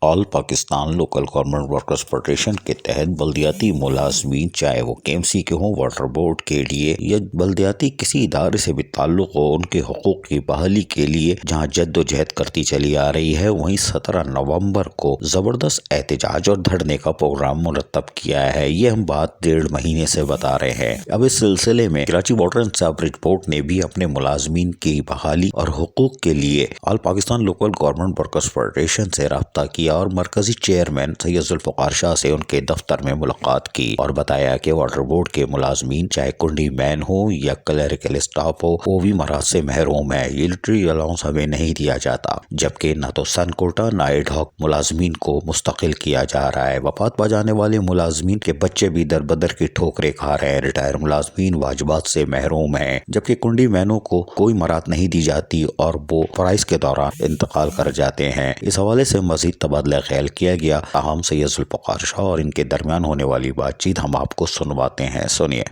آل Pakistan local government workers federation کے تحت بلدیاتی ملازمین چاہے وہ کے ایم سی کے ہوں، واٹر بورڈ کے لیے یا بلدیاتی کسی ادارے سے بھی تعلق ہو، ان کے حقوق کی بحالی کے لیے جہاں جد و جہد کرتی چلی آ رہی ہے، وہیں 17 نومبر کو زبردست احتجاج اور دھرنے کا پروگرام مرتب کیا ہے۔ یہ ہم بات 1.5 مہینے سے بتا رہے ہیں۔ اب اس سلسلے میں Karachi water and sewerage board نے بھی اپنے ملازمین کی بحالی اور حقوق کے لیے all Pakistan local government workers federation سے رابطہ کیا اور مرکزی چیئرمین سید ذوالفقار شاہ سے ان کے دفتر میں ملاقات کی اور بتایا کہ واٹر بورڈ کے ملازمین چاہے کنڈی مین ہو یا کلیریکل اسٹاف ہو، وہ بھی مراحت سے محروم ہے۔ یوٹیلیٹری الاؤنس ہمیں نہیں دیا جاتا، جبکہ نہ تو سن کوٹا نہ ایڈ ہاک ملازمین کو مستقل کیا جا رہا ہے۔ وفات پا جانے والے ملازمین کے بچے بھی در بدر کی ٹھوکریں کھا رہے ہیں۔ ریٹائر ملازمین واجبات سے محروم ہیں، جبکہ کنڈی مینوں کو کوئی مراحت نہیں دی جاتی اور وہ فرائض کے دوران انتقال کر جاتے ہیں۔ اس حوالے سے مزید تبادلہ خیال کیا گیا۔ تاہم سید ذوالفقار شاہ اور ان کے درمیان ہونے والی بات چیت ہم آپ کو سنواتے ہیں، سنیے۔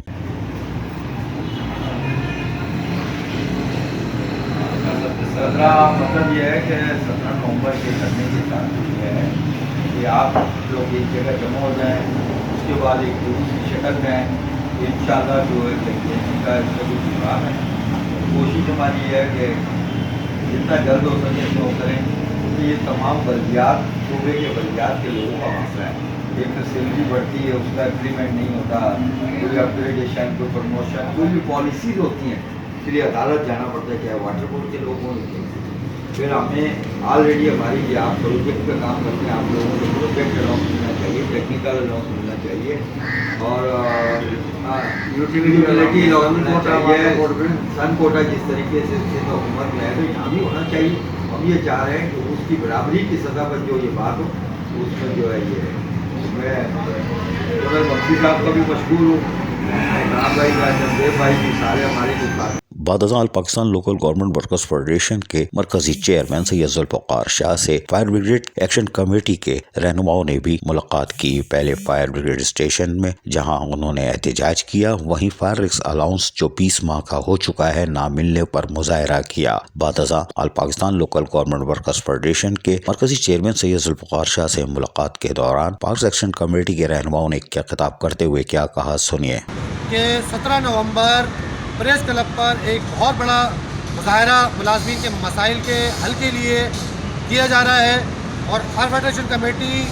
مطلب یہ ہے کہ 17 نومبر کے کرنے کے ساتھ یہ ہے کہ آپ لوگ ایک جگہ جمع ہو جائیں، اس کے بعد ایک دوسری شکل میں انشاءاللہ جو ہے کا اس کا جو پروگرام ہے، کوشش ہماری یہ ہے کہ جتنا جلد ہو سکے وہ کریں، کیونکہ یہ تمام بلدیات صوبے کے بلدیات کے لوگوں کا مسئلہ ہے۔ ایک سیلری بڑھتی ہے، اس کا انکریمنٹ نہیں ہوتا، کوئی اپ گریڈیشن، کوئی پروموشن، کوئی بھی پالیسیز ہوتی ہیں، اس لیے عدالت جانا پڑتا ہے، چاہے واٹر بورڈ کے لوگ ہوں۔ پھر ہمیں آلریڈی ہماری یہ آپ پروجیکٹ پہ کام کرتے ہیں، آپ لوگوں کو پروجیکٹ الاؤنس ملنا چاہیے، ٹیکنیکل الاؤنس ملنا چاہیے، اور یوٹیلیٹی الاؤنس ملنا چاہیے۔ سن کوٹا جس طریقے سے حکومت میں ہے تو یہاں بھی ہونا چاہیے۔ ہم یہ چاہ رہے ہیں کہ اس کی برابری کی سطح پر جو یہ بات ہو، اس میں جو ہے یہ میں مفتی صاحب کا بھی مشکور ہوں، عمران بھائی کا، جمدیب بھائی کی، سارے ہمارے جو ساتھ۔ بعد ازاں all Pakistan local government workers federation کے مرکزی چیئرمین سید ذوالفقار شاہ سے فائر بریگیڈ ایکشن کمیٹی کے رہنماؤں نے بھی ملاقات کی۔ پہلے فائر بریگیڈ اسٹیشن میں جہاں انہوں نے احتجاج کیا، وہیں فائر رکس الاؤنس جو 20 ماہ کا ہو چکا ہے نہ ملنے پر مظاہرہ کیا۔ بعد ازاں all Pakistan local government workers federation کے مرکزی چیئرمین سید ذوالفقار شاہ سے ملاقات کے دوران فائر ایکشن کمیٹی کے رہنماؤں نے کیا خطاب کرتے ہوئے کیا کہا، سنیے۔ کہ 17 نومبر پریس کلب پر ایک بہت بڑا مظاہرہ ملازمین کے مسائل کے حل کے لیے کیا جا رہا ہے، اور فائر فیڈریشن کمیٹی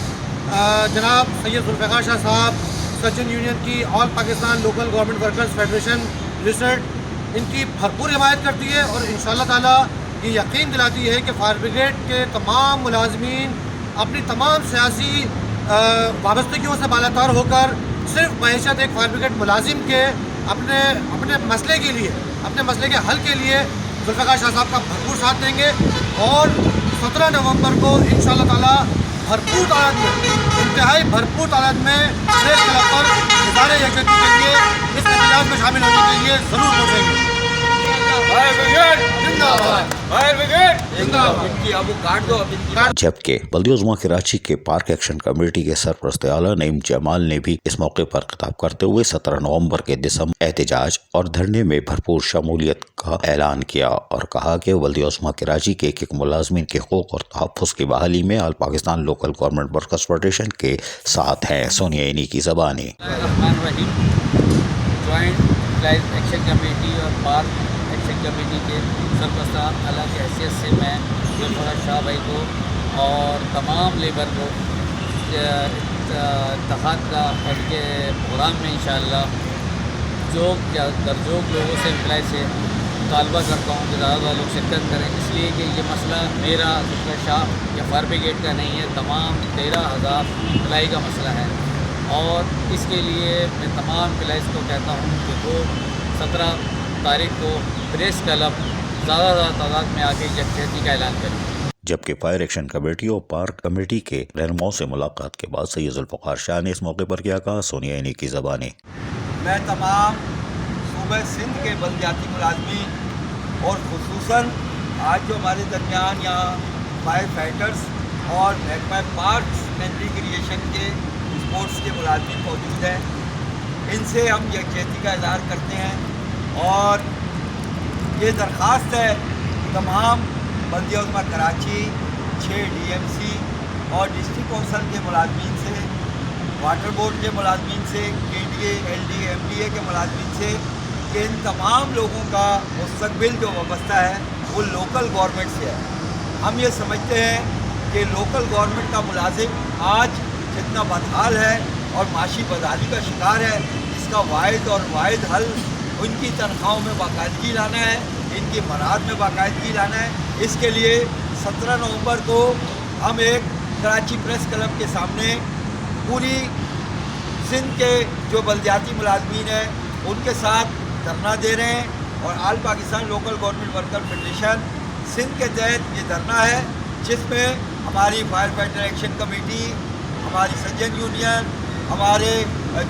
جناب سید ذوالفقار شاہ صاحب سرجن یونین کی all Pakistan local government workers federation ریسرٹ ان کی بھرپور حمایت کرتی ہے، اور انشاءاللہ تعالیٰ یہ یقین دلاتی ہے کہ فائر بریگیڈ کے تمام ملازمین اپنی تمام سیاسی وابستگیوں سے بالاتر ہو کر صرف معیشت ایک فائر بریگیڈ ملازم کے اپنے مسئلے کے لیے، اپنے مسئلے کے حل کے لیے ذوالفقار شاہ صاحب کا بھرپور ساتھ دیں گے، اور 17 نومبر کو انشاءاللہ تعالیٰ بھرپور تعداد میں، انتہائی بھرپور تعداد میں پریس کلب پر اظہار یکجہتی کے لیے اس احتجاج میں شامل ہونے کے لیے ضرور پہنچیں گے۔ جبکہ بلدیہ عظمیٰ کراچی کے پارک ایکشن کمیٹی کے سرپرست اعلیٰ نعیم جمال نے بھی اس موقع پر خطاب کرتے ہوئے 17 نومبر کے دسمبر احتجاج اور دھرنے میں بھرپور شمولیت کا اعلان کیا اور کہا کہ بلدیہ عظمیٰ کراچی کے ایک ملازمین کے حقوق اور تحفظ کی بحالی میں all Pakistan local government workers federation کے ساتھ ہیں، سنیے انہی کی زبانی۔ جوائنٹ ایکشن کمیٹی اور پارک ایکشن کمیٹی کے سرپرست اعلیٰ کی حیثیت سے میں ذوالفقار شاہ بھائی کو اور تمام لیبر کو اتحاد کا کے پروگرام میں انشاءاللہ درجوگ لوگوں سے امپلائی سے مطالبہ کرتا ہوں کہ زیادہ زیادہ لوگ شرکت کریں، اس لیے کہ یہ مسئلہ میرا ذوالفقار شاہ یا فائر بریگیڈ کا نہیں ہے، تمام 13,000 امپلائی کا مسئلہ ہے، اور اس کے لیے میں تمام امپلائیز کو کہتا ہوں کہ وہ 17 تاریخ کو پریس کلب زیادہ سے زیادہ تعداد میں آ کے یکجہتی کا اعلان کریں۔ جبکہ فائر ایکشن کمیٹی اور پارک کمیٹی کے رہنماؤں سے ملاقات کے بعد سید ذوالفقار شاہ نے اس موقع پر کیا کہا، سنیے انہی کی زبانی۔ میں تمام صوبہ سندھ کے بلدیاتی ملازمین اور خصوصاً آج جو ہمارے درمیان یہاں فائر فائٹرز اور محکمہ پارکس اینڈ ریکریشن کے اسپورٹس کے ملازمین موجود ہیں، ان سے ہم یکجہتی کا اظہار کرتے ہیں، اور یہ درخواست ہے تمام بلدیہ عظمیٰ کراچی، 6 DMC اور ڈسٹرکٹ کونسل کے ملازمین سے، واٹر بورڈ کے ملازمین سے، KDA LD MDA کے ملازمین سے کہ ان تمام لوگوں کا مستقبل جو وابستہ ہے وہ لوکل گورنمنٹ سے ہے۔ ہم یہ سمجھتے ہیں کہ لوکل گورنمنٹ کا ملازم آج جتنا بدحال ہے اور معاشی بدحالی کا شکار ہے، اس کا واحد اور واحد حل ان کی تنخواہوں میں باقاعدگی لانا ہے، ان کی مراحت میں باقاعدگی لانا ہے۔ اس کے لیے 17 نومبر کو ہم ایک کراچی پریس کلب کے سامنے پوری سندھ کے جو بلدیاتی ملازمین ہیں ان کے ساتھ دھرنا دے رہے ہیں، اور all Pakistan local government worker federation Sindh کے تحت یہ دھرنا ہے، جس میں ہماری فائر فائٹر ایکشن کمیٹی، ہماری سجن یونین، ہمارے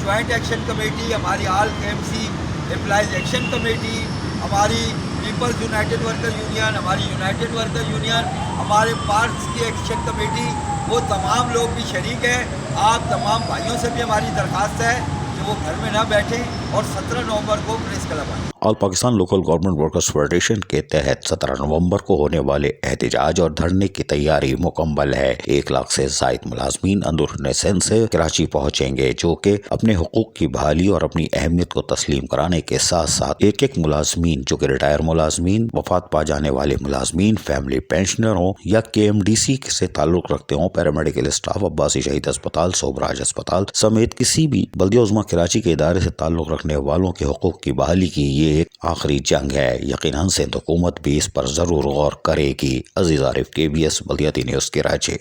جوائنٹ ایکشن کمیٹی، ہماری آل KMC امپلائیز ایکشن کمیٹی، ہماری پیپلز یونائٹڈ ورکر یونین، ہماری یونائٹڈ ورکر یونین، ہمارے پارکس کی ایکشن کمیٹی، وہ تمام لوگ بھی شریک ہیں۔ آپ تمام بھائیوں سے بھی ہماری درخواست ہے کہ وہ گھر میں نہ بیٹھیں اور 17 نومبر کو پریس کلب آئیں۔ All Pakistan local government workers federation کے تحت 17 نومبر کو ہونے والے احتجاج اور دھرنے کی تیاری مکمل ہے۔ 1 لاکھ سے زائد ملازمین اندرون سندھ سے کراچی پہنچیں گے، جو کہ اپنے حقوق کی بحالی اور اپنی اہمیت کو تسلیم کرانے کے ساتھ ساتھ ایک ملازمین جو کہ ریٹائر ملازمین، وفات پا جانے والے ملازمین، فیملی پینشنر ہوں یا KMDC سے تعلق رکھتے ہوں، پیرامیڈیکل اسٹاف، عباسی شہید اسپتال، صوبراج اسپتال سمیت کسی بھی بلدیہ عظمیٰ کراچی کے ادارے سے تعلق رکھنے والوں کے حقوق کی بحالی کی یہ ایک آخری جنگ ہے۔ یقیناً سندھ حکومت بھی اس پر ضرور غور کرے گی۔ عزیز عارف، KBS بلدیاتی نیوز کراچی۔